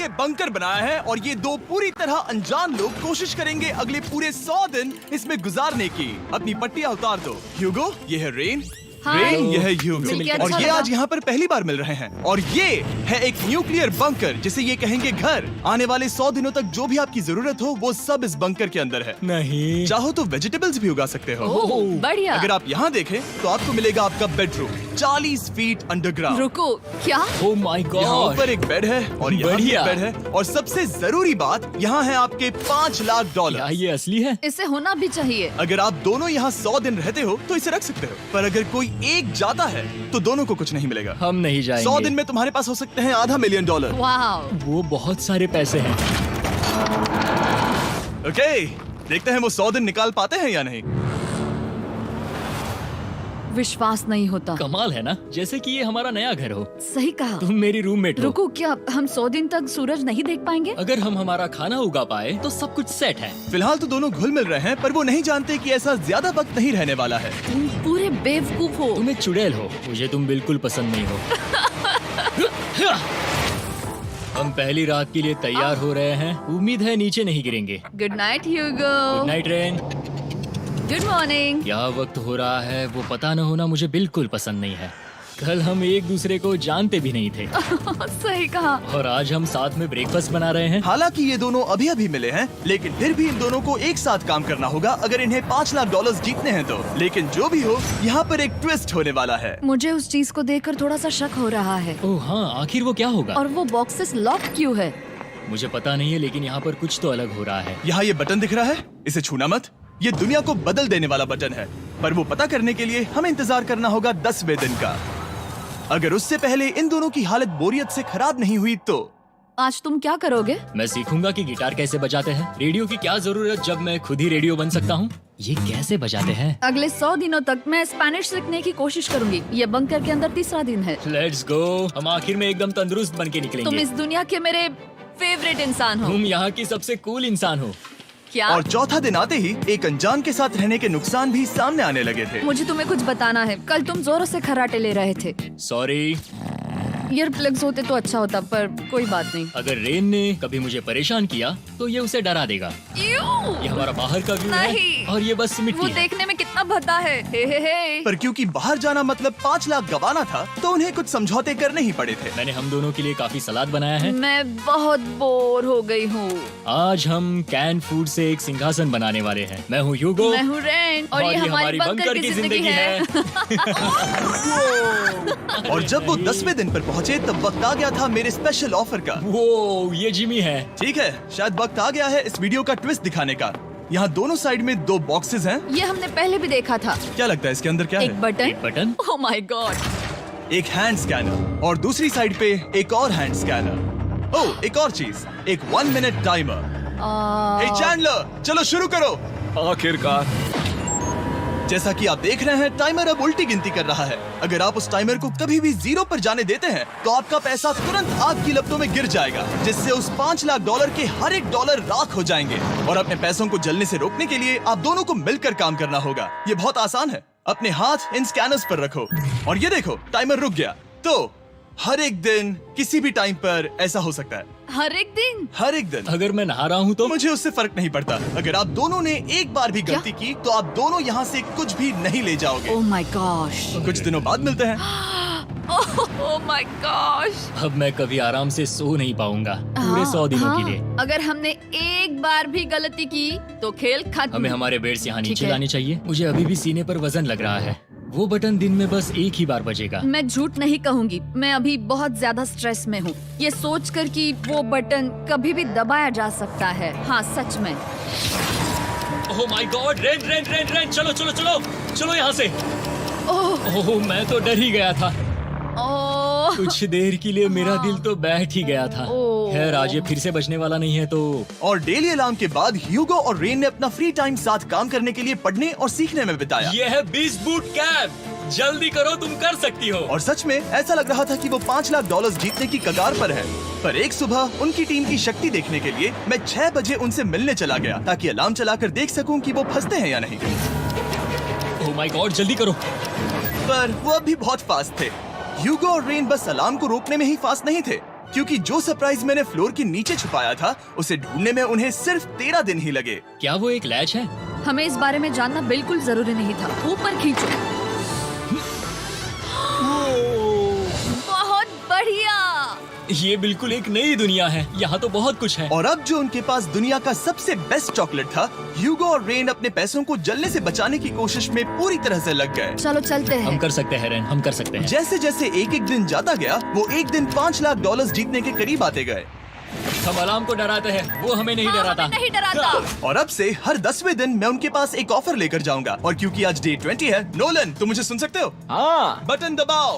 ये बंकर बनाया है और ये दो पूरी तरह अनजान लोग कोशिश करेंगे अगले पूरे 100 दिन इसमें गुजारने की। अपनी पट्टियां उतार दो। ह्यूगो, ये है रेन। रेन, ये है ह्यूगो और ये आज यहाँ पर पहली बार मिल रहे हैं। और ये है एक न्यूक्लियर बंकर जिसे ये कहेंगे घर। आने वाले 100 दिनों तक जो भी आपकी जरूरत हो वो सब इस बंकर के अंदर है। नहीं, चाहो तो वेजिटेबल्स भी उगा सकते हो। बढ़िया। अगर आप यहाँ देखें तो आपको मिलेगा आपका बेडरूम 40 फीट अंडरग्राउंड। रुको, क्या? ओह माय यहाँ गॉड, ऊपर एक बेड है और यहाँ भी बढ़िया। एक बेड है और सबसे जरूरी बात यहाँ है आपके $5 लाख। क्या ये असली है? इसे होना भी चाहिए। अगर आप दोनों यहाँ 100 दिन रहते हो तो इसे रख सकते हो, पर अगर कोई एक जाता है तो दोनों को कुछ नहीं मिलेगा। हम नहीं जाएंगे। 100 दिन में तुम्हारे पास हो सकते हैं $500 मिलियन। वाह, वो बहुत सारे पैसे हैं। ओके, देखते हैं वो 100 दिन निकाल पाते हैं या नहीं। विश्वास नहीं होता। कमाल है ना, जैसे कि ये हमारा नया घर हो। सही कहा। तुम मेरी रूममेट हो। रुको, क्या हम 100 दिन तक सूरज नहीं देख पाएंगे? अगर हम हमारा खाना उगा पाए तो सब कुछ सेट है। फिलहाल तो दोनों घुल मिल रहे हैं, पर वो नहीं जानते कि ऐसा ज्यादा वक्त नहीं रहने वाला है। तुम पूरे बेवकूफ हो। तुम एक चुड़ैल हो, मुझे तुम बिल्कुल पसंद नहीं हो। हम पहली रात के लिए तैयार हो रहे हैं। उम्मीद है नीचे नहीं गिरेंगे। Good night Hugo. Good night Rain. Good morning. क्या वक्त हो रहा है वो पता न होना मुझे बिल्कुल पसंद नहीं है। कल हम एक दूसरे को जानते भी नहीं थे सही कहा। और आज हम साथ में ब्रेकफास्ट बना रहे हैं। हालांकि ये दोनों अभी अभी मिले हैं, लेकिन फिर भी इन दोनों को एक साथ काम करना होगा अगर इन्हें $5 लाख जीतने हैं तो। लेकिन जो भी हो, यहाँ पर एक ट्विस्ट होने वाला है। मुझे उस चीज को देखकर थोड़ा सा शक हो रहा है। ओह हाँ, आखिर वो क्या होगा? और वो बॉक्सेस लॉक क्यों है? मुझे पता नहीं है, लेकिन यहाँ पर कुछ तो अलग हो रहा है। यहाँ ये बटन दिख रहा है, इसे छूना मत। ये दुनिया को बदल देने वाला बटन है, पर वो पता करने के लिए हमें इंतजार करना होगा 10वें दिन का। अगर उससे पहले इन दोनों की हालत बोरियत से खराब नहीं हुई तो आज तुम क्या करोगे? मैं सीखूंगा कि गिटार कैसे बजाते हैं। रेडियो की क्या जरूरत जब मैं खुद ही रेडियो बन सकता हूँ। ये कैसे बजाते हैं? अगले 100 दिनों तक मैं स्पेनिश सीखने की कोशिश करूंगी। ये बंकर के अंदर तीसरा दिन है। Let's go. हम आखिर में एकदम तंदुरुस्त बन के तुम निकलेंगे। इस दुनिया के मेरे फेवरेट इंसान हो। तुम यहाँ की सबसे कूल इंसान हो। क्या? और चौथा दिन आते ही एक अनजान के साथ रहने के नुकसान भी सामने आने लगे थे। मुझे तुम्हें कुछ बताना है। कल तुम जोरों से खर्राटे ले रहे थे। सॉरी। ईयर प्लग्स होते तो अच्छा होता, पर कोई बात नहीं। अगर रेन ने कभी मुझे परेशान किया तो ये उसे डरा देगा। ये हमारा बाहर का व्यू है नहीं। और ये बस वो मिट्टी है। देखने में कितना भद्दा है। हे। पर क्योंकि बाहर जाना मतलब 5 लाख गंवाना था, तो उन्हें कुछ समझौते करने ही पड़े थे। मैंने हम दोनों के लिए काफी सलाद बनाया है। मैं बहुत बोर हो गई हूँ। आज हम कैन फूड से एक सिंहासन बनाने वाले हैं। मैं हूँ ह्यूगो मैं हूँ रेन और ये हमारी बंकर की जिंदगी है। और जब वो 10वें दिन पर पहुँचे तब वक्त आ गया था मेरे स्पेशल ऑफर का। वो ये जिमी है। ठीक है, शायद वक्त आ गया है इस वीडियो का ट्विस्ट दिखाने का। यहाँ दोनों साइड में 2 बॉक्सेस हैं। ये हमने पहले भी देखा था। क्या लगता है इसके अंदर क्या एक है? बटन। एक बटन। Oh my God. एक हैंड स्कैनर और दूसरी साइड पे एक और हैंड स्कैनर। ओह, एक और चीज, एक 1 मिनट टाइमर। हे चैंडलर, चलो शुरू करो। आखिरकार। जैसा कि आप देख रहे हैं, टाइमर अब उल्टी गिनती कर रहा है। अगर आप उस टाइमर को कभी भी 0 पर जाने देते हैं तो आपका पैसा तुरंत आग की लपटों में गिर जाएगा, जिससे उस $5 लाख के हर एक डॉलर राख हो जाएंगे। और अपने पैसों को जलने से रोकने के लिए आप दोनों को मिलकर काम करना होगा। ये बहुत आसान है। अपने हाथ इन स्कैनर्स पर रखो और ये देखो, टाइमर रुक गया। तो हर एक दिन किसी भी टाइम पर ऐसा हो सकता है। हर एक दिन? हर एक दिन। अगर मैं नहा रहा हूँ तो मुझे उससे फर्क नहीं पड़ता। अगर आप दोनों ने एक बार भी गलती की तो आप दोनों यहाँ से कुछ भी नहीं ले जाओगे। Oh my gosh. कुछ दिनों बाद मिलते हैं। Oh my gosh. अब मैं कभी आराम से सो नहीं पाऊंगा पूरे 100 दिनों के लिए। अगर हमने एक बार भी गलती की तो खेल खत्म। हमें हमारे बेड से यहाँ ठीक नीचे है। लाने चाहिए। मुझे अभी भी सीने पर वजन लग रहा है। वो बटन दिन में बस एक ही बार बजेगा। मैं झूठ नहीं कहूंगी, मैं अभी बहुत ज्यादा स्ट्रेस में हूँ, ये सोचकर कि वो बटन कभी भी दबाया जा सकता है। हाँ सच में। ओह my God, rain rain rain rain, चलो चलो चलो चलो यहाँ से। ओह मैं तो डर ही गया था। ओह कुछ देर के लिए मेरा दिल तो बैठ ही गया था। ओह। खैर आज ये फिर से बजने वाला नहीं है तो। और डेली अलार्म के बाद ह्यूगो और रेन ने अपना फ्री टाइम साथ काम करने के लिए पढ़ने और सीखने में बिताया। ये है 20 बूट कैप। जल्दी करो, तुम कर सकती हो। और सच में ऐसा लग रहा था कि वो $5 लाख जीतने की कगार पर है। पर एक सुबह उनकी टीम की शक्ति देखने के लिए मैं 6 बजे उनसे मिलने चला गया, ताकि अलार्म चलाकर देख सकूं कि वो फंसते हैं या नहीं। ओह माय गॉड, जल्दी करो। पर वो अब भी बहुत फास्ट थे। ह्यूगो और रेन बस अलार्म को रोकने में ही फास्ट नहीं थे। क्योंकि जो सरप्राइज मैंने फ्लोर के नीचे छुपाया था उसे ढूंढने में उन्हें सिर्फ 13 दिन ही लगे। क्या वो एक लैच है? हमें इस बारे में जानना बिल्कुल जरूरी नहीं था। ऊपर खींचो। बहुत बढ़िया। ये बिल्कुल एक नई दुनिया है। यहाँ तो बहुत कुछ है। और अब जो उनके पास दुनिया का सबसे बेस्ट चॉकलेट था, ह्यूगो और रेन अपने पैसों को जलने से बचाने की कोशिश में पूरी तरह से लग गए। चलो चलते हम हैं। कर सकते हैं रेन, हम कर सकते हैं। जैसे जैसे एक एक दिन जाता गया, वो एक दिन $5 लाख जीतने के करीब आते गए। हम अलार्म को डराते हैं, वो हमें नहीं हाँ, डराता। हमें नहीं डराता। और अब से हर 10वें दिन मैं उनके पास एक ऑफर लेकर जाऊंगा। और क्योंकि आज डे 20 है, नोलन तुम मुझे सुन सकते हो? हाँ। बटन दबाओ।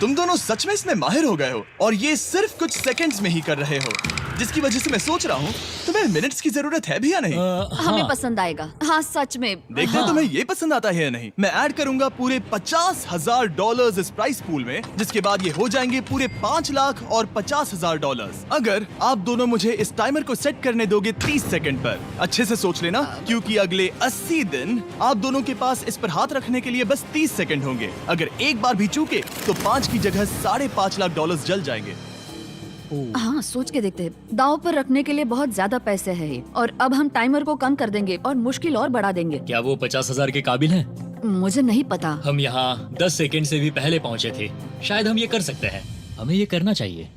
तुम दोनों सच में इसमें माहिर हो गए हो और ये सिर्फ कुछ सेकंड्स में ही कर रहे हो, जिसकी वजह से मैं सोच रहा हूँ तुम्हें मिनट्स की जरूरत है भी या नहीं। हमें पसंद आएगा। हाँ सच में। देखते हैं तुम्हें ये पसंद आता है या नहीं। मैं ऐड करूंगा पूरे $50,000 इस प्राइस पूल में, जिसके बाद ये हो जाएंगे पूरे $5,50,000। अगर आप दोनों मुझे इस टाइमर को सेट करने दोगे 30 सेकंड पर। अच्छे से सोच लेना, क्योंकि अगले 80 दिन आप दोनों के पास इस पर हाथ रखने के लिए बस 30 सेकंड होंगे। अगर एक बार भी चूके तो 5 की जगह $5.5 लाख जल जाएंगे। हाँ सोच के देखते हैं। दाव पर रखने के लिए बहुत ज्यादा पैसे है ये। और अब हम टाइमर को कम कर देंगे और मुश्किल और बढ़ा देंगे। क्या वो 50,000 के काबिल हैं? मुझे नहीं पता। हम यहाँ 10 सेकंड से भी पहले पहुँचे थे। शायद हम ये कर सकते हैं। हमें ये करना चाहिए।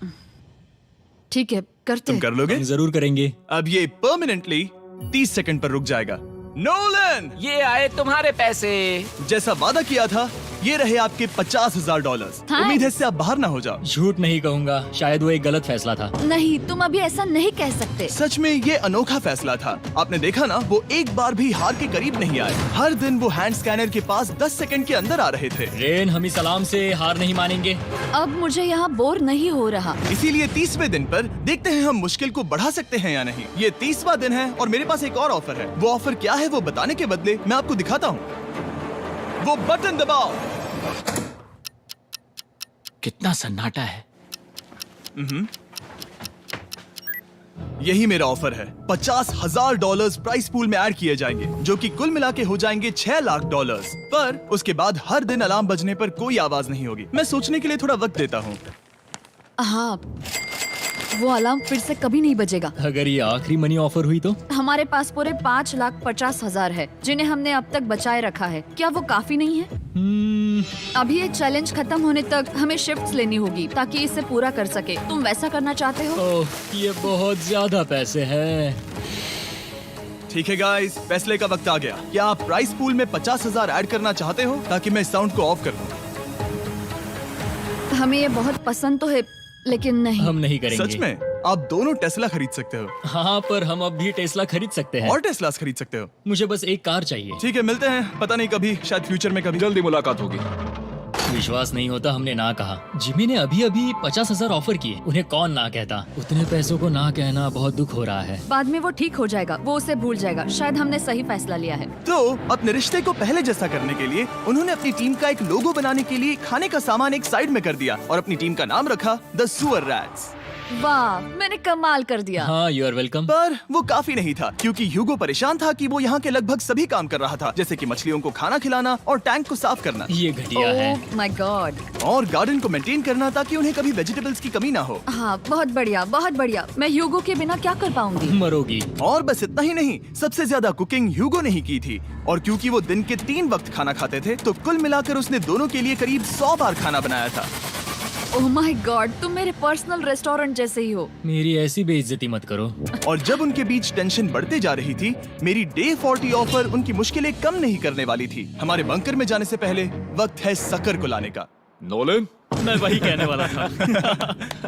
ठीक है करते तुम हैं। कर लोगे? हम जरूर करेंगे। अब ये परमानेंटली 30 सेकंड पर रुक जाएगा। नोलन, ये आए तुम्हारे पैसे। जैसा वादा किया था, ये रहे आपके $50,000। हाँ। उम्मीद है इससे आप बाहर ना हो जाओ। झूठ नहीं कहूँगा, शायद वो एक गलत फैसला था। नहीं तुम अभी ऐसा नहीं कह सकते। सच में ये अनोखा फैसला था। आपने देखा ना, वो एक बार भी हार के करीब नहीं आए। हर दिन वो हैंड स्कैनर के पास 10 सेकंड के अंदर आ रहे थे। रेन, हम इस अलार्म से हार नहीं मानेंगे। अब मुझे यहाँ बोर नहीं हो रहा। इसीलिए 30वें दिन पर देखते हैं हम मुश्किल को बढ़ा सकते हैं या नहीं। ये 30वां दिन है और मेरे पास एक और ऑफर है। वो ऑफर क्या है वो बताने के बदले मैं आपको दिखाता हूँ। वो बटन दबाओ। कितना सन्नाटा है। यही मेरा ऑफर है। $50,000 प्राइस पूल में ऐड किए जाएंगे, जो कि कुल मिला के हो जाएंगे $6 लाख। पर उसके बाद हर दिन अलार्म बजने पर कोई आवाज नहीं होगी। मैं सोचने के लिए थोड़ा वक्त देता हूँ। हाँ वो अलार्म फिर से कभी नहीं बजेगा। अगर ये आखिरी मनी ऑफर हुई तो? हमारे पास पूरे $5,50,000 है, जिन्हें हमने अब तक बचाए रखा है। क्या वो काफी नहीं है? अभी ये चैलेंज खत्म होने तक हमें शिफ्ट्स लेनी होगी ताकि इसे पूरा कर सके। तुम वैसा करना चाहते हो? ओह, ये बहुत ज्यादा पैसे हैं। ठीक है गाइस, फैसले का वक्त आ गया। क्या आप प्राइस पूल में 50,000 ऐड करना चाहते हो ताकि मैं साउंड को ऑफ कर दूं? हमें ये बहुत पसंद तो है, लेकिन नहीं। हम नहीं करेंगे। सच में? आप दोनों टेस्ला खरीद सकते हो हाँ, पर हम अब भी टेस्ला खरीद सकते हैं। और टेस्लास खरीद सकते हो। मुझे बस एक कार चाहिए। ठीक है, मिलते हैं। पता नहीं कभी, शायद फ्यूचर में कभी। जल्दी मुलाकात होगी। विश्वास नहीं होता हमने ना कहा। जिमी ने अभी अभी 50,000 ऑफर किए। उन्हें कौन ना कहता। उतने पैसों को ना कहना बहुत दुख हो रहा है। बाद में वो ठीक हो जाएगा, वो उसे भूल जाएगा। शायद हमने सही फैसला लिया है। तो अपने रिश्ते को पहले जैसा करने के लिए उन्होंने अपनी टीम का एक लोगो बनाने के लिए खाने का सामान एक साइड में कर दिया और अपनी टीम का नाम रखा द सुअर रैट्स। वाह, मैंने कमाल कर दिया। हाँ, यू आर वेलकम। पर वो काफी नहीं था, क्योंकि ह्यूगो परेशान था कि वो यहाँ के लगभग सभी काम कर रहा था, जैसे कि मछलियों को खाना खिलाना और टैंक को साफ करना ये घटिया है। ओह माय गॉड। और गार्डन को मेंटेन करना ताकि उन्हें कभी वेजिटेबल्स की कमी ना हो। हाँ बहुत बढ़िया, बहुत बढ़िया। मैं ह्यूगो के बिना क्या कर पाऊंगी? मरोगी। और बस इतना ही नहीं, सबसे ज्यादा कुकिंग ह्यूगो ने ही की थी। और क्योंकि वो दिन के 3 वक्त खाना खाते थे, तो कुल मिलाकर उसने दोनों के लिए करीब 100 बार खाना बनाया था। ओह माय गॉड, तुम मेरे पर्सनल रेस्टोरेंट जैसे ही हो। मेरी ऐसी बेइज्जती मत करो। और जब उनके बीच टेंशन बढ़ते जा रही थी, मेरी डे 40 ऑफर उनकी मुश्किलें कम नहीं करने वाली थी। हमारे बंकर में जाने से पहले वक्त है सकर को लाने का। नोलन। मैं वही कहने वाला था।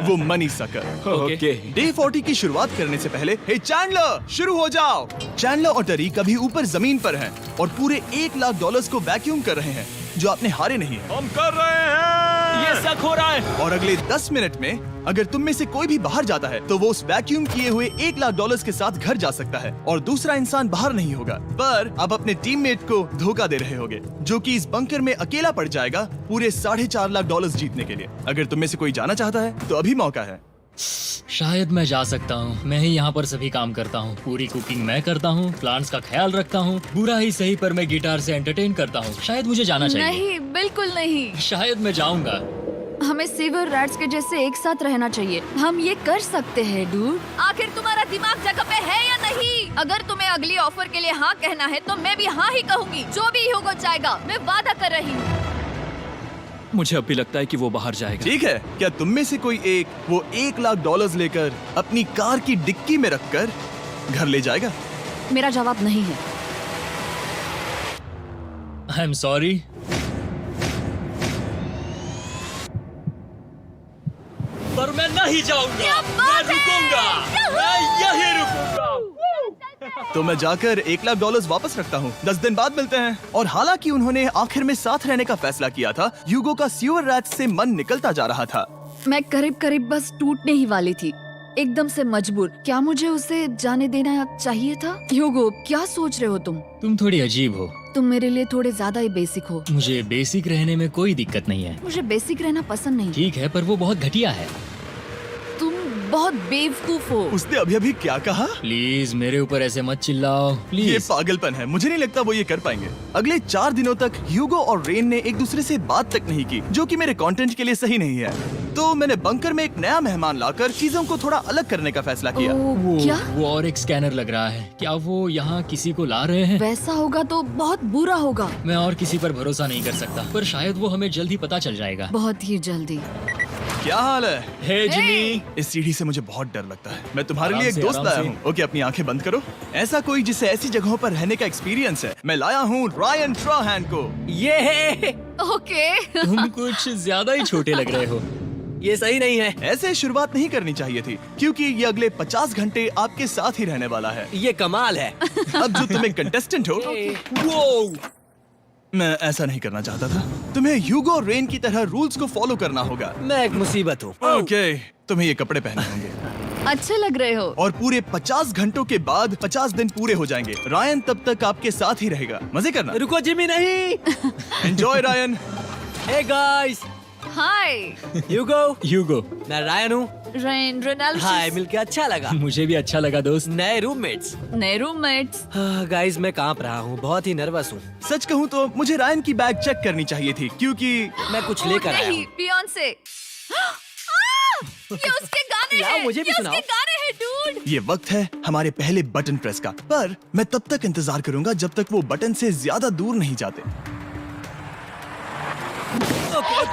वो मनी सकर। ओके। डे 40 की शुरुआत करने से पहले, हे चैंडलर, शुरू हो जाओ। चैंडलर और टरीक अभी ऊपर जमीन पर हैं और पूरे $1 लाख को वैक्यूम कर रहे हैं, जो आपने हारे नहीं है। हम कर रहे हैं। ये शक हो रहा है। और अगले 10 मिनट में अगर तुम में से कोई भी बाहर जाता है, तो वो उस वैक्यूम किए हुए $1 लाख के साथ घर जा सकता है और दूसरा इंसान बाहर नहीं होगा। पर अब अपने टीममेट को धोखा दे रहे होगे, जो कि इस बंकर में अकेला पड़ जाएगा पूरे $4.5 लाख जीतने के लिए। अगर तुम में से कोई जाना चाहता है, तो अभी मौका है। शायद मैं जा सकता हूँ। मैं ही यहाँ पर सभी काम करता हूँ। पूरी कुकिंग मैं करता हूँ, प्लांट्स का ख्याल रखता हूँ। बुरा ही सही, पर मैं गिटार से एंटरटेन करता हूँ। शायद मुझे जाना चाहिए। नहीं, बिल्कुल नहीं। शायद मैं जाऊंगा। हमें सीवर रैट्स के जैसे एक साथ रहना चाहिए। हम ये कर सकते हैं डूड। आखिर तुम्हारा दिमाग जगह पे है या नहीं? अगर तुम्हें अगली ऑफर के लिए हाँ कहना है तो मैं भी हाँ ही कहूँगी। जो भी होगा जाएगा, मैं वादा कर रही हूँ। मुझे अब भी लगता है कि वो बाहर जाएगा। ठीक है, क्या तुम में से कोई एक वो $1,00,000 लेकर अपनी कार की डिक्की में रखकर घर ले जाएगा? मेरा जवाब नहीं है। I am sorry. पर मैं नहीं जाऊंगा, मैं रुकूंगा, मैं यही रुकूंगा। तो मैं जाकर $1,00,000 वापस रखता हूँ। 10 दिन बाद मिलते हैं। और हालांकि उन्होंने आखिर में साथ रहने का फैसला किया था, ह्यूगो का सीवर रैट से मन निकलता जा रहा था। मैं करीब करीब बस टूटने ही वाली थी, एकदम से मजबूर। क्या मुझे उसे जाने देना चाहिए था? ह्यूगो, क्या सोच रहे हो तुम? तुम थोड़ी अजीब हो। तुम मेरे लिए थोड़े ज्यादा ही बेसिक हो। मुझे बेसिक रहने में कोई दिक्कत नहीं है। मुझे बेसिक रहना पसंद नहीं। ठीक है, पर वो बहुत घटिया है। तुम बहुत बेवकूफ हो। उसने अभी अभी क्या कहा? प्लीज मेरे ऊपर ऐसे मत चिल्लाओ, ये प्लीज। पागलपन है। मुझे नहीं लगता वो ये कर पाएंगे। अगले 4 दिनों तक ह्यूगो और रेन ने एक दूसरे से बात तक नहीं की, जो कि मेरे कंटेंट के लिए सही नहीं है। तो मैंने बंकर में एक नया मेहमान लाकर चीजों को थोड़ा अलग करने का फैसला किया। ओ, क्या? वो और एक स्कैनर लग रहा है। क्या वो यहाँ किसी को ला रहे हैं? वैसा होगा तो बहुत बुरा होगा। मैं और किसी पर भरोसा नहीं कर सकता, पर शायद वो हमें जल्द ही पता चल जाएगा। बहुत ही जल्दी। क्या हाल है? हे जिमी। इस सीढ़ी से मुझे बहुत डर लगता है। मैं तुम्हारे आराम लिए एक से, दोस्त आराम लाया से। हूँ। ओके, अपनी आंखें बंद करो। ऐसा कोई जिसे ऐसी जगहों पर रहने का एक्सपीरियंस है। मैं लाया हूँ रायन ट्राहैन को। ये ओके। तुम कुछ ज्यादा ही छोटे लग रहे हो। ये सही नहीं है। ऐसे शुरुआत नहीं करनी चाहिए थी, क्योंकि ये अगले 50 घंटे आपके साथ ही रहने वाला है। ये कमाल है। अब जो तुम एक कंटेस्टेंट हो, वो मैं ऐसा नहीं करना चाहता था। तुम्हें ह्यूगो और रेन की तरह रूल्स को फॉलो करना होगा। मैं एक मुसीबत हूँ। ओके, तुम्हें ये कपड़े पहनने होंगे। अच्छे लग रहे हो। और पूरे 50 घंटों के बाद 50 दिन पूरे हो जाएंगे। रायन तब तक आपके साथ ही रहेगा। मजे करना। रुको जिमी, नहीं। Enjoy Ryan. हे गाइस, हाय ह्यूगो, मैं रायन हूँ। Rain, Ronald. हाय, मिलके अच्छा लगा। मुझे भी अच्छा लगा दोस्त। नए रूममेट्स। नए रूममेट्स। गाइस, मैं कांप रहा हूँ, बहुत ही नर्वस हूँ। सच कहूँ तो मुझे रायन की बैग चेक करनी चाहिए थी, क्योंकि मैं कुछ लेकर आया नहीं, हूँ। बियॉन्से। ये उसके गाने लाओ, हैं। मुझे भी ये सुनाओ। उसके गाने हैं डूड। ये वक्त है हमारे पहले बटन प्रेस का। पर मैं तब तक इंतजार करूंगा जब तक वो बटन से ज्यादा दूर नहीं जाते।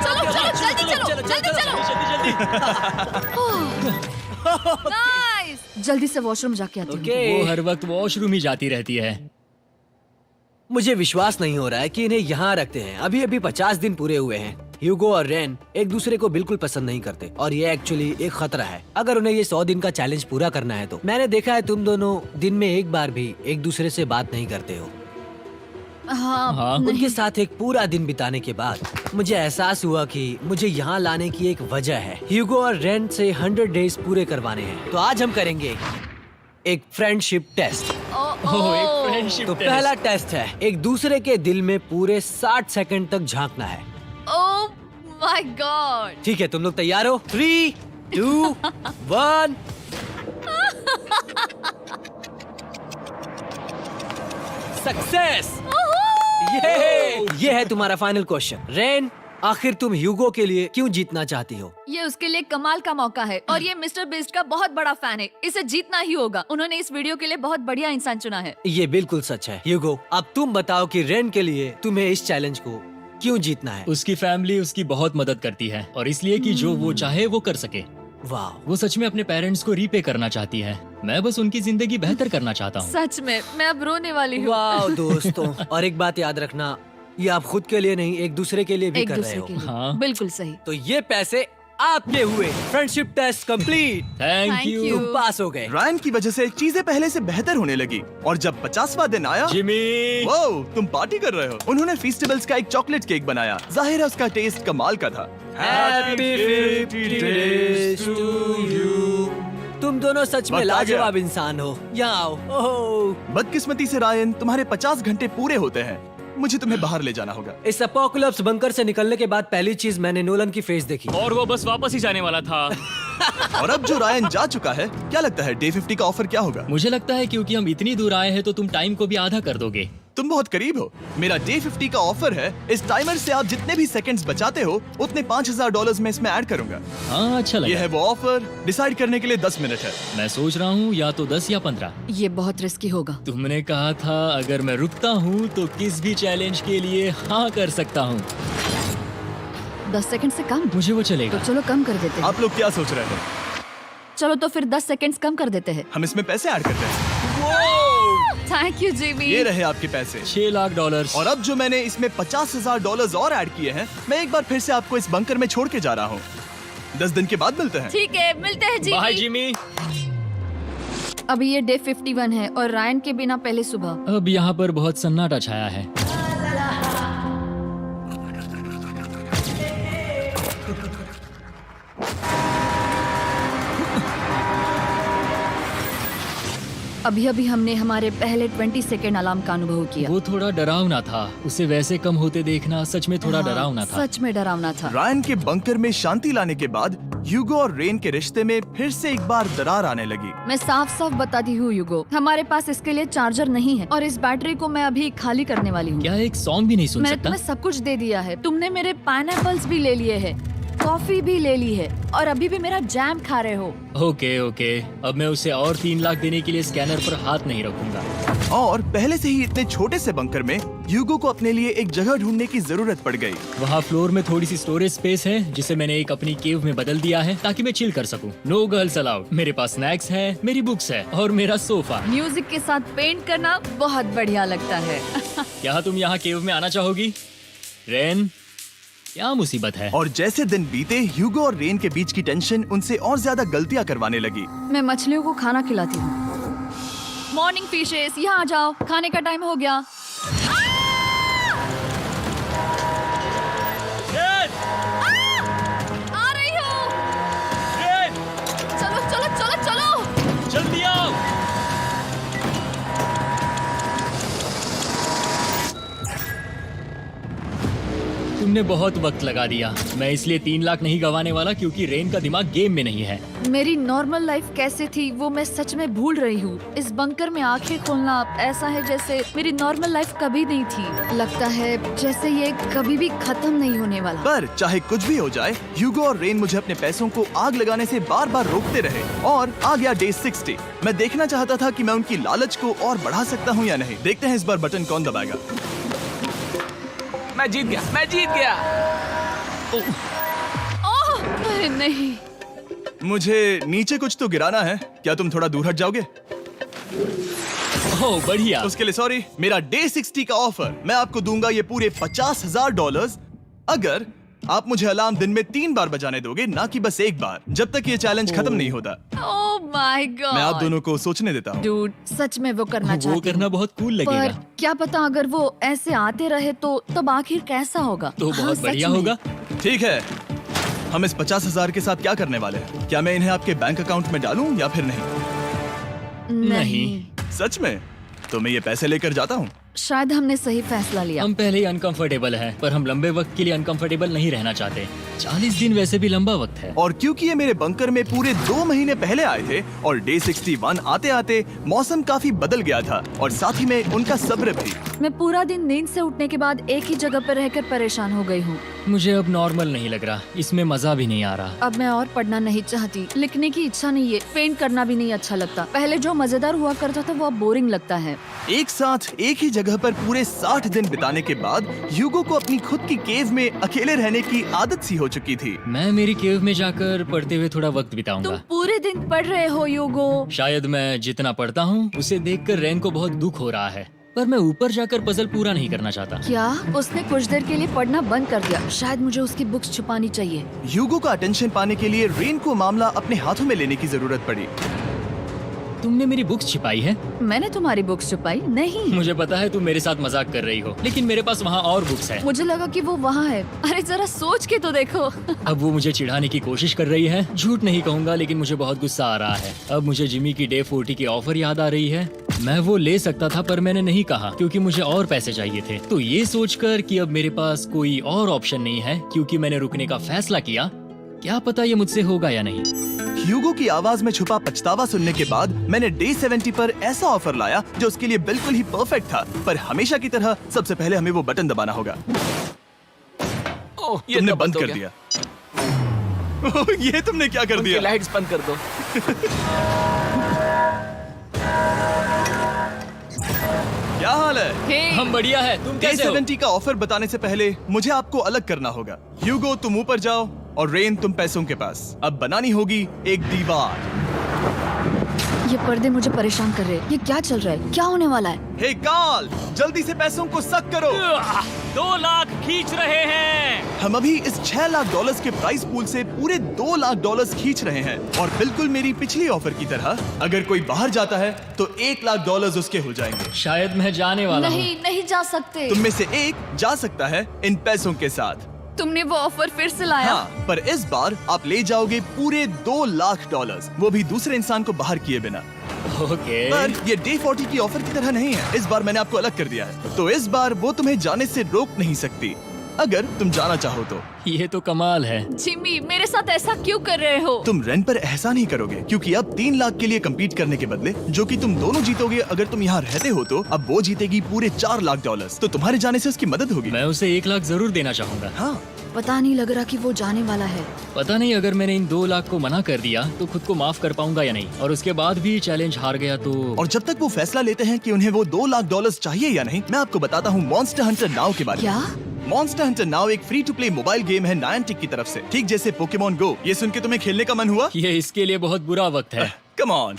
चलो जल्दी नाइस। जल्दी से वॉशरूम जाके आती हूँ। ओके। वो हर वक्त वॉशरूम ही जाती रहती है। मुझे विश्वास नहीं हो रहा है कि इन्हें यहाँ रखते हैं। अभी अभी 50 दिन पूरे हुए हैं। ह्यूगो और रेन एक दूसरे को बिल्कुल पसंद नहीं करते और ये एक्चुअली एक खतरा है। अगर उन्हें ये 100 दिन का चैलेंज पूरा करना है तो। मैंने देखा है तुम दोनों दिन में एक बार भी एक दूसरे से बात नहीं करते हो। हाँ, उनके साथ एक पूरा दिन बिताने के बाद मुझे एहसास हुआ कि मुझे यहाँ लाने की एक वजह है। ह्यूगो और रेन से 100 डेज पूरे करवाने हैं। तो आज हम करेंगे एक फ्रेंडशिप टेस्ट। ओह, एक फ्रेंडशिप तो टेस्ट। पहला टेस्ट है, एक दूसरे के दिल में पूरे 60 सेकंड तक झांकना है। ओह माय गॉड। ठीक है, तुम लोग तैयार हो? 3, 2, 1। सक्सेस! ये है तुम्हारा फाइनल क्वेश्चन। रेन, आखिर तुम ह्यूगो के लिए क्यों जीतना चाहती हो? ये उसके लिए कमाल का मौका है और ये मिस्टर बीस्ट का बहुत बड़ा फैन है। इसे जीतना ही होगा। उन्होंने इस वीडियो के लिए बहुत बढ़िया इंसान चुना है। ये बिल्कुल सच है। ह्यूगो, अब तुम बताओ कि रेन के लिए तुम्हें इस चैलेंज को क्यों जीतना है? उसकी फैमिली उसकी बहुत मदद करती है और इसलिए कि जो वो चाहे वो कर सके। वाह, वो सच में अपने पेरेंट्स को रीपे करना चाहती है। मैं बस उनकी जिंदगी बेहतर करना चाहता हूँ। सच में मैं अब रोने वाली हूँ। वाह दोस्तों। और एक बात याद रखना, ये आप खुद के लिए नहीं, एक दूसरे के लिए भी एक कर रहे दूसरे हो। के लिए। हाँ। बिल्कुल सही। तो ये पैसे आपके हुए। Friendship test complete. Thank Thank you you। तुम पास हो गए। रायन की वजह से चीजें पहले से बेहतर होने लगी। और जब 50वां दिन आया, जिमी। वो तुम पार्टी कर रहे हो। उन्होंने फीस्टेबल्स का एक चॉकलेट केक बनाया। जाहिर है उसका टेस्ट कमाल का था। Happy 50 days to you। तुम दोनों सच में वक्त आ गया। लाजवाब इंसान हो। यहाँ आओ। ओह, बदकिस्मती से रायन, तुम्हारे 50 घंटे पूरे होते हैं। मुझे तुम्हें बाहर ले जाना होगा। इस अपोकलिप्स बंकर से निकलने के बाद पहली चीज मैंने नोलन की फेस देखी। और वो बस वापस ही जाने वाला था। और अब जो रायन जा चुका है, क्या लगता है डे 50 का ऑफर क्या होगा? मुझे लगता है क्योंकि हम इतनी दूर आए हैं तो तुम टाइम को भी आधा कर दोगे। तुम बहुत करीब हो। मेरा डे 50 का ऑफर है। इस टाइमर से आप जितने भी सेकंड्स बचाते हो उतने $5000 में इसमें ऐड करूंगा। हाँ अच्छा ये लगा। है वो ऑफर। डिसाइड करने के लिए 10 मिनट है। मैं सोच रहा हूँ या तो 10 या 15। ये बहुत रिस्की होगा। तुमने कहा था अगर मैं रुकता हूँ तो किस भी चैलेंज के लिए हाँ कर सकता हूँ। 10 सेकंड से कम? मुझे वो तो चलेगा। चलो कम कर देते हैं। आप लोग क्या सोच रहे थे? चलो तो फिर 10 सेकंड्स कम कर देते हैं। हम इसमें पैसे ऐड करते हैं। Thank you Jimmy. ये रहे आपके पैसे। $6 लाख। और अब जो मैंने इसमें $50,000 और ऐड किए हैं, मैं एक बार फिर से आपको इस बंकर में छोड़ के जा रहा हूँ। 10 दिन के बाद मिलते हैं। ठीक है, मिलते हैं बाय जिमी। जिमी। अभी ये डे 51 है और रायन के बिना पहले सुबह। अब यहाँ पर बहुत सन्नाटा छाया है। अभी अभी हमने हमारे पहले 20 सेकेंड अलार्म का अनुभव किया। वो थोड़ा डरावना था। उसे वैसे कम होते देखना सच में थोड़ा हाँ, डरावना था। सच में डरावना था। रायन के बंकर में शांति लाने के बाद ह्यूगो और रेन के रिश्ते में फिर से एक बार दरार आने लगी। मैं साफ साफ बताती हूँ युगो, हमारे पास इसके लिए चार्जर नहीं है और इस बैटरी को मैं अभी खाली करने वाली हूँ। क्या एक सॉन्ग भी नहीं सुन मैंने सकता? तुम्हें सब कुछ दे दिया है। तुमने मेरे पाइनएप्पल्स भी ले लिए हैं, कॉफी भी ले ली है और अभी भी मेरा जैम खा रहे हो। ओके ओके, अब मैं उसे और 3 लाख देने के लिए स्कैनर पर हाथ नहीं रखूंगा। और पहले से ही इतने छोटे से बंकर में ह्यूगो को अपने लिए एक जगह ढूंढने की जरूरत पड़ गई। वहाँ फ्लोर में थोड़ी सी स्टोरेज स्पेस है जिसे मैंने एक अपनी केव में बदल दिया है ताकि मैं चिल कर सकूं। No girls allowed. मेरे पास स्नैक्स है, मेरी बुक्स है और मेरा सोफा। म्यूजिक के साथ पेंट करना बहुत बढ़िया लगता है। क्या तुम यहाँ केव में आना चाहोगी? रेन, क्या मुसीबत है? और जैसे दिन बीते, ह्यूगो और रेन के बीच की टेंशन उनसे और ज्यादा गलतियां करवाने लगी। मैं मछलियों को खाना खिलाती हूँ। मॉर्निंग फिशेस, यहाँ आ जाओ, खाने का टाइम हो गया। आ रही हूँ। चलो चलो चलो चलो। जल्दी आओ। तुमने बहुत वक्त लगा दिया। मैं इसलिए 3 लाख नहीं गंवाने वाला क्योंकि रेन का दिमाग गेम में नहीं है। मेरी नॉर्मल लाइफ कैसे थी वो मैं सच में भूल रही हूँ। इस बंकर में आंखें खोलना ऐसा है जैसे मेरी नॉर्मल लाइफ कभी नहीं थी। लगता है जैसे ये कभी भी खत्म नहीं होने वाला। पर चाहे कुछ भी हो जाए, ह्यूगो और रेन मुझे अपने पैसों को आग लगाने से बार बार रोकते रहे। और आ गया डे 60। मैं देखना चाहता था कि मैं उनकी लालच को और बढ़ा सकता हूँ या नहीं। देखते हैं इस बार बटन कौन दबाएगा। मैं जीत गया। ओह अरे नहीं। मुझे नीचे कुछ तो गिराना है। क्या तुम थोड़ा दूर हट जाओगे? ओह बढ़िया। उसके लिए सॉरी। मेरा डे 60 का ऑफर, मैं आपको दूंगा ये पूरे $50,000 अगर आप मुझे अलार्म दिन में 3 बार बजाने दोगे, ना कि बस एक बार, जब तक ये चैलेंज खत्म नहीं होता। ओह माय गॉड। मैं आप दोनों को सोचने देता हूँ। डूड, सच में वो करना वो चाहती करना हूँ। बहुत कूल पर लगेगा। क्या पता अगर वो ऐसे आते रहे तो तब आखिर कैसा होगा। तो हाँ, बहुत सच बढ़िया में। होगा। ठीक है, हम इस 50,000 के साथ क्या करने वाले हैं? क्या मैं इन्हें आपके बैंक अकाउंट में डालूं या फिर नहीं? नहीं, सच में? तो मैं ये पैसे लेकर जाता हूँ। शायद हमने सही फैसला लिया। हम पहले ही अनकंफर्टेबल हैं, पर हम लंबे वक्त के लिए अनकंफर्टेबल नहीं रहना चाहते। 40 दिन वैसे भी लंबा वक्त है। और क्योंकि ये मेरे बंकर में पूरे 2 महीने पहले आए थे और डे 61 आते आते मौसम काफी बदल गया था और साथ ही में उनका सब्र भी। मैं पूरा दिन नींद से उठने के बाद एक ही जगह पर रहकर परेशान हो गई हूँ। मुझे अब नॉर्मल नहीं लग रहा। इसमें मजा भी नहीं आ रहा। अब मैं और पढ़ना नहीं चाहती, लिखने की इच्छा नहीं है, पेंट करना भी नहीं अच्छा लगता। पहले जो मजेदार हुआ करता था वो अब बोरिंग लगता है। एक साथ एक ही जगह पर पूरे 60 दिन बिताने के बाद ह्यूगो को अपनी खुद की केव में अकेले रहने की आदत सी हो चुकी थी। मैं मेरी केव में जाकर पढ़ते हुए थोड़ा वक्त तुम बिताऊंगा। पूरे दिन पढ़ रहे हो योगो। शायद मैं जितना पढ़ता हूँ उसे देखकर रेन को बहुत दुख हो रहा है, पर मैं ऊपर जाकर पजल पूरा नहीं करना चाहता। क्या उसने कुछ देर के लिए पढ़ना बंद कर दिया? शायद मुझे उसकी बुक्स छुपानी चाहिए। ह्यूगो का अटेंशन पाने के लिए रेन को मामला अपने हाथों में लेने की जरूरत पड़ी। तुमने मेरी बुक्स छिपाई है? मैंने तुम्हारी बुक्स छुपाई नहीं। मुझे पता है तुम मेरे साथ मजाक कर रही हो, लेकिन मेरे पास वहाँ और बुक्स है। मुझे लगा कि वो वहाँ है। अरे जरा सोच के तो देखो। अब वो मुझे चिढ़ाने की कोशिश कर रही है। झूठ नहीं कहूंगा, लेकिन मुझे बहुत गुस्सा आ रहा है। अब मुझे जिमी की डे 40 की ऑफर याद आ रही है। मैं वो ले सकता था पर मैंने नहीं कहा क्योंकि मुझे और पैसे चाहिए थे। तो ये सोचकर कि अब मेरे पास कोई और ऑप्शन नहीं है क्योंकि मैंने रुकने का फैसला किया, क्या पता ये मुझसे होगा या नहीं। ह्यूगो की आवाज में छुपा पछतावा सुनने के बाद मैंने डे 70 पर ऐसा ऑफर लाया जो उसके लिए बिल्कुल ही परफेक्ट था। पर हमेशा की तरह सबसे पहले हमें वो बटन दबाना होगा। ओह, ये तुमने तो बंद हो कर गया। दिया। ओह, ये तुमने क्या कर उनकी दिया? लाइट्स बंद कर दो। क्या हाल है? हे, हम बढ़िया है, तुम डे कैसे हो? 70 का ऑफर बताने से पहले मुझे आपको अलग करना होगा। ह्यूगो तुम ऊपर जाओ और रेन तुम पैसों के पास। अब बनानी होगी एक दीवार। ये पर्दे मुझे परेशान कर रहे हैं। ये क्या चल रहा है? क्या होने वाला है? हे कार्ल, जल्दी से पैसों को सक करो। 2 लाख खींच रहे हैं। हम अभी इस $6 लाख के प्राइस पूल से पूरे $2 लाख खींच रहे हैं। और बिल्कुल मेरी पिछली ऑफर की तरह, अगर कोई बाहर जाता है तो $1 लाख उसके हो जाएंगे। शायद मैं जाने वाला हूँ। नहीं जा सकते। तुम में से एक जा सकता है इन पैसों के साथ। तुमने वो ऑफर फिर से लाया? हाँ, पर इस बार आप ले जाओगे पूरे $2 लाख, वो भी दूसरे इंसान को बाहर किए बिना। ओके। पर ये डे 40 की ऑफर की तरह नहीं है। इस बार मैंने आपको अलग कर दिया है, तो इस बार वो तुम्हें जाने से रोक नहीं सकती, अगर तुम जाना चाहो तो। ये तो कमाल है। जिमी, मेरे साथ ऐसा क्यों कर रहे हो? तुम रेंट पर एहसान ही करोगे, क्योंकि अब 3 लाख के लिए कम्पीट करने के बदले, जो कि तुम दोनों जीतोगे अगर तुम यहाँ रहते हो, तो अब वो जीतेगी पूरे $4 लाख। तो तुम्हारे जाने से उसकी मदद होगी। मैं उसे 1 लाख जरूर देना चाहूंगा। हाँ, पता नहीं लग रहा कि वो जाने वाला है। पता नहीं अगर मैंने इन 2 लाख को मना कर दिया तो खुद को माफ कर पाऊंगा या नहीं, और उसके बाद भी चैलेंज हार गया तो। और जब तक वो फैसला लेते हैं कि उन्हें वो $2 लाख चाहिए या नहीं, मैं आपको बताता हूँ मॉन्स्टर हंटर नाउ के बारे में। क्या? मॉन्स्टर हंटर नाउ एक free to play mobile game है नायंटिक की तरफ से, ठीक जैसे पोकेमॉन गो। ये सुन के तुम्हें खेलने का मन हुआ? ये इसके लिए बहुत बुरा वक्त है। Come on.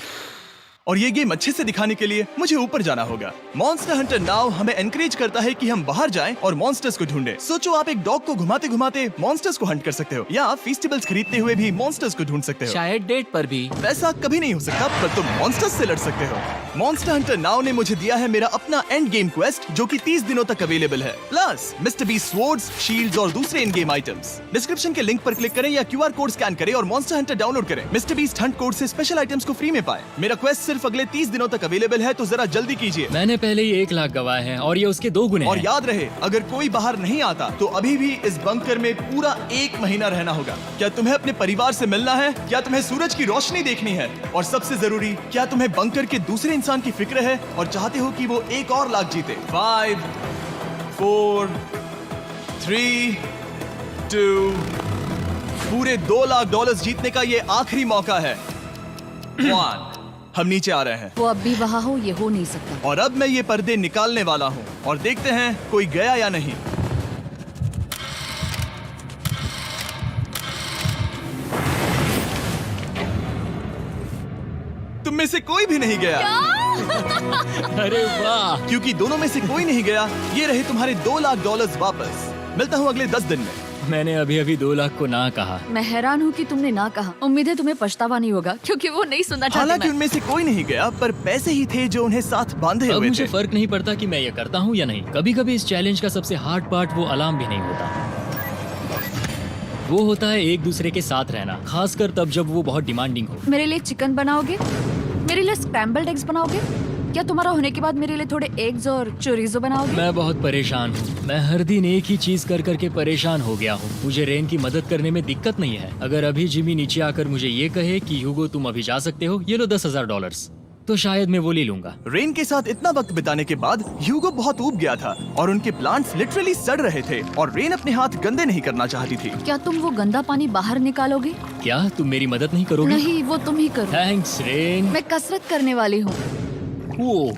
और ये गेम अच्छे से दिखाने के लिए मुझे ऊपर जाना होगा। मॉन्स्टर हंटर नाउ हमें एनकरेज करता है कि हम बाहर जाएं और मॉन्स्टर्स को ढूंढें। सोचो, आप एक डॉग को घुमाते घुमाते मॉन्स्टर्स को हंट कर सकते हो, या फेस्टिवल्स खरीदते हुए भी मॉन्स्टर्स को ढूंढ सकते हो। शायद डेट पर भी। वैसा कभी नहीं हो सकता, पर तुम मॉन्स्टर्स से लड़ सकते हो। मॉन्स्टर हंटर नाउ ने मुझे दिया है मेरा अपना एंड गेम क्वेस्ट, जो कि 30 दिनों तक अवेलेबल है, plus mister beast swords, shields और दूसरे इन गेम आइटम्स। डिस्क्रिप्शन के लिंक पर क्लिक करें या QR कोड स्कैन करें और मॉन्स्टर हंटर डाउनलोड करें। मिस्टर बीस्ट हंट कोड से स्पेशल आइटम्स को फ्री में पाएं। मेरा क्वेस्ट सिर्फ अगले 30 दिनों तक अवेलेबल है, तो जरा जल्दी कीजिए। मैंने पहले ही 1 लाख गवाए हैं और ये उसके 2 गुने और हैं। याद रहे, अगर कोई बाहर नहीं आता तो अभी भी इस बंकर में पूरा 1 महीना रहना होगा। क्या तुम्हें अपने परिवार से मिलना है? क्या तुम्हें सूरज की रोशनी देखनी है? और सबसे जरूरी, क्या तुम्हें बंकर के दूसरे इंसान की फिक्र है और चाहते हो कि वो एक और लाख जीते? 5, 4, 3, 2, पूरे $2 लाख जीतने का ये आखिरी मौका है। 1, हम नीचे आ रहे हैं। वो अब भी वहाँ हो, ये हो नहीं सकता। और अब मैं ये पर्दे निकालने वाला हूँ और देखते हैं कोई गया या नहीं। तुम में से कोई भी नहीं गया। अरे वाह। क्योंकि दोनों में से कोई नहीं गया, ये रहे तुम्हारे $2 लाख वापस। मिलता हूँ अगले 10 दिन में। मैंने अभी अभी 2 लाख को ना कहा। मैं हैरान हूँ कि तुमने ना कहा। उम्मीद है तुम्हें पछतावा नहीं होगा, क्योंकि वो नहीं सुनना चाहते। हालांकि मैं। उनमें से कोई नहीं गया, पर पैसे ही थे जो उन्हें साथ बांधे अब हुए मुझे थे। फर्क नहीं पड़ता कि मैं ये करता हूँ या नहीं। कभी कभी इस चैलेंज का सबसे हार्ड पार्ट वो अलार्म भी नहीं होता, वो होता है एक दूसरे के साथ रहना, खासकर तब जब वो बहुत डिमांडिंग हो। मेरे लिए चिकन बनाओगे? मेरे लिए स्क्रैम्बल्ड एग्स बनाओगे? क्या तुम्हारा होने के बाद मेरे लिए थोड़े एग्स और चोरिजो बनाओगे? मैं बहुत परेशान हूँ। मैं हर दिन एक ही चीज कर करके परेशान हो गया हूँ। मुझे रेन की मदद करने में दिक्कत नहीं है। अगर अभी जिमी नीचे आकर मुझे ये कहे कि ह्यूगो तुम अभी जा सकते हो, ये लो $10,000, तो शायद मैं वो ले लूंगा। रेन के साथ इतना वक्त बिताने के बाद ह्यूगो बहुत ऊब गया था और उनके प्लांट्स लिटरली सड़ रहे थे, और रेन अपने हाथ गंदे नहीं करना चाहती थी। क्या तुम वो गंदा पानी बाहर निकालोगे? क्या तुम मेरी मदद नहीं करोगे? नहीं, वो तुम ही करो। Thanks rain. मैं कसरत करने वाली हूँ। वो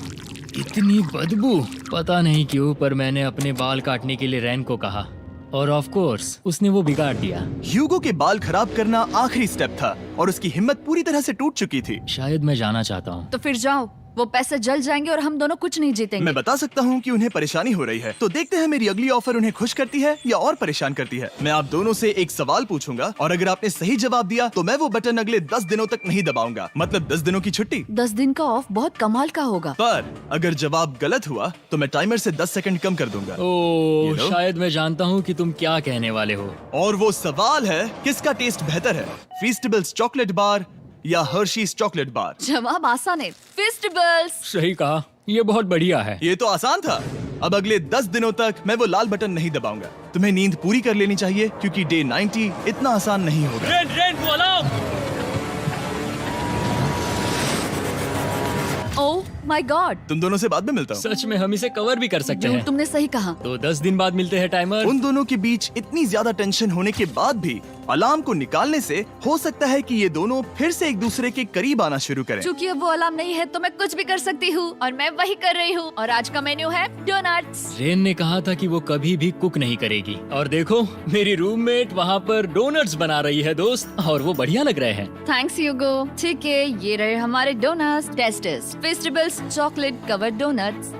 इतनी बदबू। पता नहीं क्यों, पर मैंने अपने बाल काटने के लिए रैन को कहा और ऑफ कोर्स उसने वो बिगाड़ दिया। ह्यूगो के बाल खराब करना आखिरी स्टेप था और उसकी हिम्मत पूरी तरह से टूट चुकी थी। शायद मैं जाना चाहता हूँ। तो फिर जाओ, वो पैसे जल जाएंगे और हम दोनों कुछ नहीं जीतेंगे। मैं बता सकता हूँ कि उन्हें परेशानी हो रही है, तो देखते हैं मेरी अगली ऑफर उन्हें खुश करती है या और परेशान करती है। मैं आप दोनों से एक सवाल पूछूंगा और अगर आपने सही जवाब दिया तो मैं वो बटन अगले 10 दिनों तक नहीं दबाऊंगा, मतलब 10 दिनों की छुट्टी। 10 दिन का ऑफ बहुत कमाल का होगा। पर अगर जवाब गलत हुआ तो मैं टाइमर से 10 सेकंड कम कर दूंगा। ओह, You know? शायद मैं जानता हूँ कि तुम क्या कहने वाले हो। और वो सवाल है, किसका टेस्ट बेहतर है, फेस्टिवल्स चॉकलेट बार या हर्शीज चॉकलेट बार? जवाब आसान है, फेस्टिवल्स। सही कहा, ये बहुत बढ़िया है। ये तो आसान था। अब अगले 10 दिनों तक मैं वो लाल बटन नहीं दबाऊंगा। तुम्हें नींद पूरी कर लेनी चाहिए, क्योंकि डे 90 इतना आसान नहीं होगा। रेन, रेन, वो अलार्म! माय गॉड, तुम दोनों से बाद में मिलता हूँ। सच में हम इसे कवर भी कर सकते हैं। तुमने सही कहा। तो 10 दिन बाद मिलते हैं टाइमर। उन दोनों के बीच इतनी ज्यादा टेंशन होने के बाद भी अलार्म को निकालने से हो सकता है कि ये दोनों फिर से एक दूसरे के करीब आना शुरू करें। क्योंकि अब वो अलार्म नहीं है तो मैं कुछ भी कर सकती हूँ और मैं वही कर रही हूँ। और आज का मेन्यू है डोनट्स। रेन ने कहा था कि वो कभी भी कुक नहीं करेगी और देखो मेरी रूममेट वहाँ पर डोनट्स बना रही है दोस्त, और वो बढ़िया लग रहे हैं। Thanks Hugo. ठीक है, ये रहे हमारे donuts. Testers, festivals chocolate covered donuts.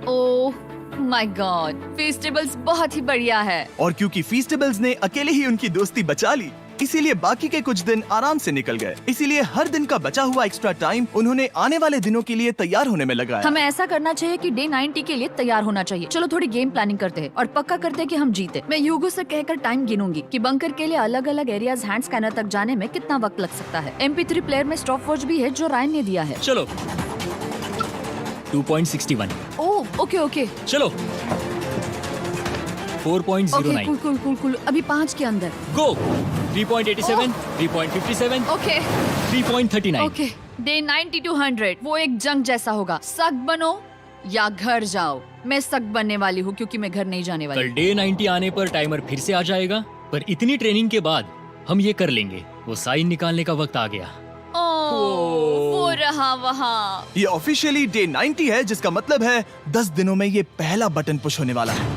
Oh my god, festivals बहुत ही बढ़िया है। और क्योंकि फीस्टेबल्स ने अकेले ही उनकी दोस्ती बचा ली, इसीलिए बाकी के कुछ दिन आराम से निकल गए। इसीलिए हर दिन का बचा हुआ एक्स्ट्रा टाइम उन्होंने आने वाले दिनों के लिए तैयार होने में लगाया। हमें ऐसा करना चाहिए कि डे 90 के लिए तैयार होना चाहिए। चलो थोड़ी गेम प्लानिंग करते हैं और पक्का करते हैं कि हम जीते। मैं ह्यूगो से कहकर टाइम गिनूंगी कि बंकर के लिए अलग अलग एरियाज हैंड स्कैनर तक जाने में कितना वक्त लग सकता है। MP3 प्लेयर में स्टॉप वॉच भी है जो रायन ने दिया है। चलो 2.61। ओह ओके ओके चलो 4.09। Cool cool cool cool. अभी 5 के अंदर। गो 3.87, 3.57, ओके 3.39। ओके। डे 90 to 100 वो एक जंग जैसा होगा। सख्त बनो या घर जाओ। मैं सख्त बनने वाली हूँ क्योंकि मैं घर नहीं जाने वाली। कल डे 90 आने पर टाइमर फिर से आ जाएगा, पर इतनी ट्रेनिंग के बाद हम ये कर लेंगे। वो साइन निकालने का वक्त आ गया। वो रहा वहाँ। ये ऑफिशियली डे 90 है, जिसका मतलब है 10 दिनों में ये पहला बटन पुश होने वाला है।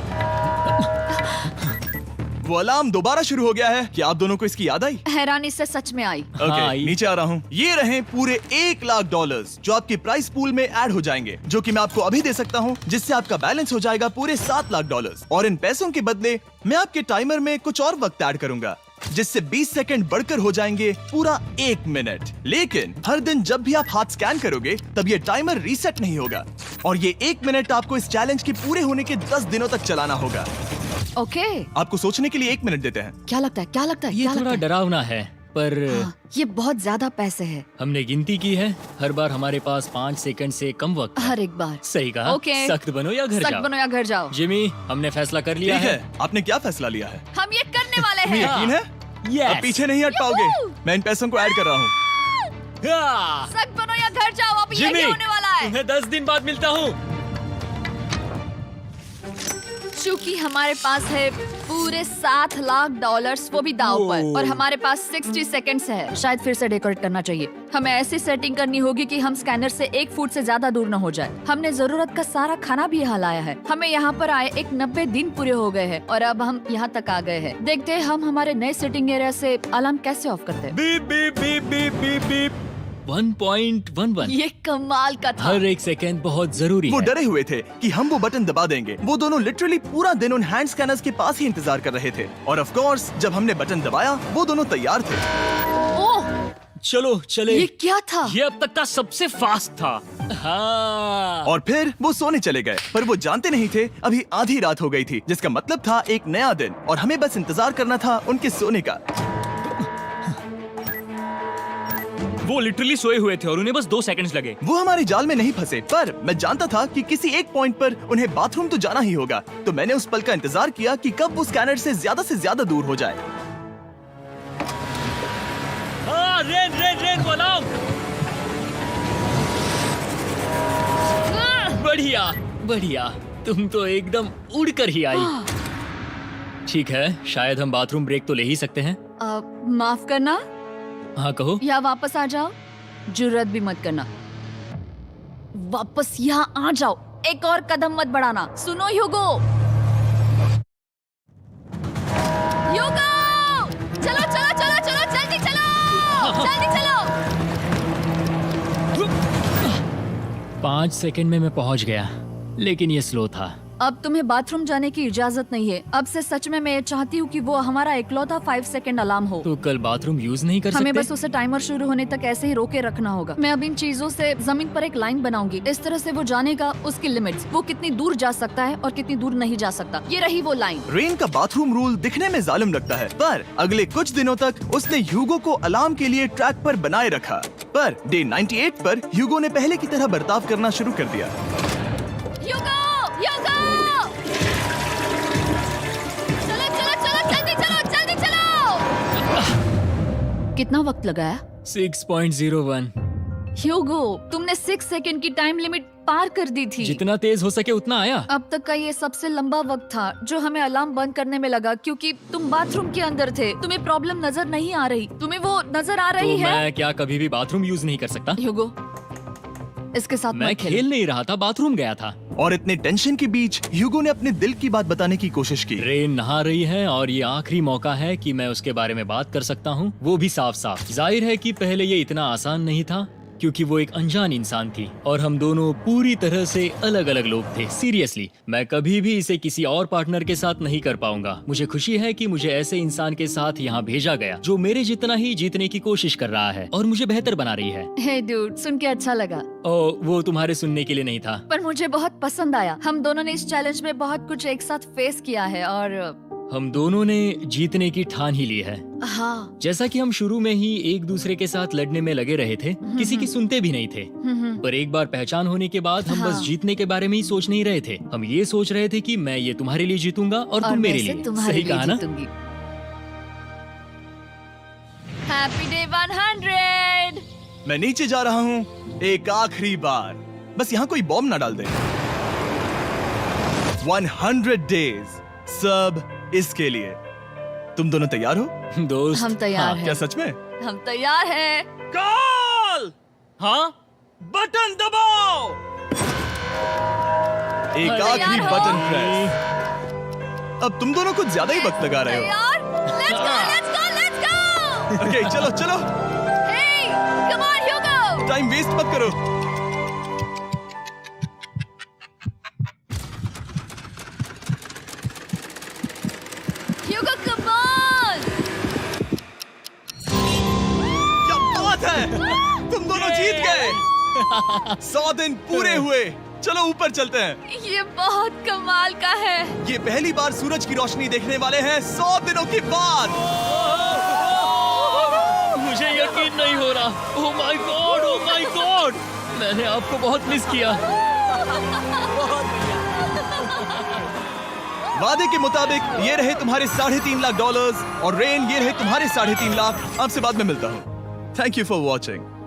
वो अलार्म दोबारा शुरू हो गया है। क्या आप दोनों को इसकी याद आई? हैरानी से सच में आई। ओके, हाँ, नीचे आ रहा हूँ। ये रहे पूरे $1,00,000 जो आपके प्राइस पूल में ऐड हो जाएंगे, जो कि मैं आपको अभी दे सकता हूँ, जिससे आपका बैलेंस हो जाएगा पूरे $7,00,000। और इन पैसों के बदले मैं आपके टाइमर में कुछ और वक्त ऐड करूंगा, जिससे 20 सेकंड बढ़कर हो जाएंगे पूरा 1 मिनट। लेकिन हर दिन जब भी आप हाथ स्कैन करोगे तब ये टाइमर रीसेट नहीं होगा, और ये 1 मिनट आपको इस चैलेंज के पूरे होने के 10 दिनों तक चलाना होगा। ओके। आपको सोचने के लिए 1 मिनट देते हैं। क्या लगता है, क्या लगता है, ये क्या थोड़ा लगता है? डरावना है, पर हाँ, ये बहुत ज्यादा पैसे है हमने गिनती की है, हर बार हमारे पास 5 सेकंड से कम वक्त है। हर एक बार। सही कहा। ओके। सख्त बनो या घर सख्त जाओ। बनो या घर जाओ। जिमी, हमने फैसला कर लिया ठीक है। है, आपने क्या फैसला लिया है? हम ये करने वाले तुम्हें हैं। यकीन है? Yes. अब पीछे नहीं हट पाओगे। मैं इन पैसों को ऐड कर रहा हूँ। हाँ। सख्त बनो या घर जाओ। अब जिमी, यही होने वाला है। तुम्हें 10 दिन बाद मिलता हूँ। चूंकि हमारे पास है पूरे $7,00,000 वो भी दाव पर, और हमारे पास 60 सेकंड्स है। शायद फिर से डेकोरेट करना चाहिए। हमें ऐसी सेटिंग करनी होगी कि हम स्कैनर से 1 फुट से ज्यादा दूर न हो जाए। हमने जरूरत का सारा खाना भी यहाँ लाया है। हमें यहाँ पर आए 90 दिन पूरे हो गए हैं और अब हम यहाँ तक आ गए हैं। देखते हैं हम हमारे नए सेटिंग एरिया से अलार्म कैसे ऑफ करते हैं। Beep beep beep beep beep beep. 1.11। ये कमाल का था। हर एक सेकंड बहुत जरूरी वो है। डरे हुए थे कि हम वो बटन दबा देंगे। वो दोनों लिटरली पूरा दिन उन हैंड स्कैनर्स के पास ही इंतजार कर रहे थे, और ऑफ कोर्स जब हमने बटन दबाया वो दोनों तैयार थे। ओह, चलो चले। ये क्या था? ये अब तक का सबसे फास्ट था। हाँ। और फिर वो सोने चले गए, पर वो जानते नहीं थे अभी आधी रात हो गई थी, जिसका मतलब था एक नया दिन, और हमें बस इंतजार करना था उनके सोने का। वो लिटरली सोए हुए थे और उन्हें बस 2 सेकंड्स लगे। वो हमारे जाल में नहीं फंसे, पर मैं जानता था कि किसी एक पॉइंट पर उन्हें बाथरूम तो जाना ही होगा, तो मैंने उस पल का इंतजार किया कि कब वो स्कैनर से ज्यादा दूर हो जाए। हाँ, रेन रेन रेन वो अलार्म। बढ़िया बढ़िया, तुम तो एकदम उड़कर ही आई। ठीक है, शायद हम बाथरूम ब्रेक तो ले ही सकते हैं। माफ करना हाँ कहो। या वापस आ जाओ। जुर्रत भी मत करना। वापस यहाँ आ जाओ। एक और कदम मत बढ़ाना। सुनो ह्यूगो। ह्यूगो, चलो चलो चलो चलो, जल्दी चलो, जल्दी चलो। 5 सेकंड में मैं पहुंच गया, लेकिन ये स्लो था। अब तुम्हें बाथरूम जाने की इजाजत नहीं है। अब से सच में मैं चाहती हूँ कि वो हमारा इकलौता 5 सेकंड अलार्म हो। तो कल बाथरूम यूज नहीं कर हमें सकते? बस उसे टाइमर शुरू होने तक ऐसे ही रोके रखना होगा। मैं अब इन चीजों से जमीन पर एक लाइन बनाऊंगी। इस तरह से वो जानेगा उसकी लिमिट्स, वो कितनी दूर जा सकता है और कितनी दूर नहीं जा सकता। ये रही वो लाइन। रेन का बाथरूम रूल दिखने में जालिम लगता है, पर अगले कुछ दिनों तक उसने ह्यूगो को अलार्म के लिए ट्रैक पर बनाए रखा। पर डे 98 पर ह्यूगो ने पहले की तरह बर्ताव करना शुरू कर दिया। ह्यूगो, ह्यूगो! चलो चलो चलो, जल्दी चलो, जल्दी चलो! कितना वक्त लगाया? 6.01। ह्यूगो, तुमने 6 सेकंड की टाइम लिमिट पार कर दी थी। जितना तेज हो सके उतना आया। अब तक का ये सबसे लंबा वक्त था जो हमें अलार्म बंद करने में लगा, क्योंकि तुम बाथरूम के अंदर थे। तुम्हें प्रॉब्लम नजर नहीं आ रही, तुम्हें वो नजर आ रही तो है? मैं क्या कभी भी बाथरूम यूज नहीं कर सकता? ह्यूगो, इसके साथ मैं मत खेलो। खेल नहीं रहा था, बाथरूम गया था। और इतने टेंशन के बीच ह्यूगो ने अपने दिल की बात बताने की कोशिश की। रेन नहा रही है और ये आखिरी मौका है कि मैं उसके बारे में बात कर सकता हूँ, वो भी साफ साफ। जाहिर है कि पहले ये इतना आसान नहीं था क्योंकि वो एक अनजान इंसान थी और हम दोनों पूरी तरह से अलग अलग लोग थे। सीरियसली, मैं कभी भी इसे किसी और पार्टनर के साथ नहीं कर पाऊंगा। मुझे खुशी है कि मुझे ऐसे इंसान के साथ यहाँ भेजा गया जो मेरे जितना ही जीतने की कोशिश कर रहा है और मुझे बेहतर बना रही है। हे डूड, सुन के अच्छा लगा, ओ, वो तुम्हारे सुनने के लिए नहीं था। पर मुझे बहुत पसंद आया। हम दोनों ने इस चैलेंज में बहुत कुछ एक साथ फेस किया है और हम दोनों ने जीतने की ठान ही ली है। हाँ। जैसा कि हम शुरू में ही एक दूसरे के साथ लड़ने में लगे रहे थे, किसी की सुनते भी नहीं थे। पर एक बार पहचान होने के बाद हम बस हाँ। जीतने के बारे में ही सोच नहीं रहे थे। हम ये सोच रहे थे कि मैं ये तुम्हारे लिए जीतूंगा और तुम मेरे मैं इसे लिए। तुम्हारे सही लिए कहा ना? जीतूंगी। Happy day 100। मैं नीचे जा रहा हूँ एक आखिरी बार, बस यहाँ कोई बॉम्ब ना डाल दे। 100 डेज, सब इसके लिए। तुम दोनों तैयार हो? दोस्त, हम तैयार हाँ, हैं। क्या सच में? हम तैयार हैं। कॉल! हाँ? बटन दबाओ! एक अरे आखिरी यार हो। Button press. अब तुम दोनों कुछ ज्यादा ही वक्त लगा रहे हो। तैयार? Let's go, let's go, let's go! Okay, चलो चलो, Hey, come on, Hugo! Time waste मत करो। Hugo, come on! क्या बात है, तुम दोनों जीत गए। 100 दिन पूरे हुए। चलो ऊपर चलते हैं। ये बहुत कमाल का है। ये पहली बार सूरज की रोशनी देखने वाले हैं 100 दिनों के बाद। मुझे यकीन नहीं हो रहा। ओह my God, oh my God, मैंने आपको बहुत मिस किया। वादे के मुताबिक ये रहे तुम्हारे $3.5 लाख और रेन ये रहे तुम्हारे 3.5 लाख। आपसे बाद में मिलता हूँ। Thank you for watching.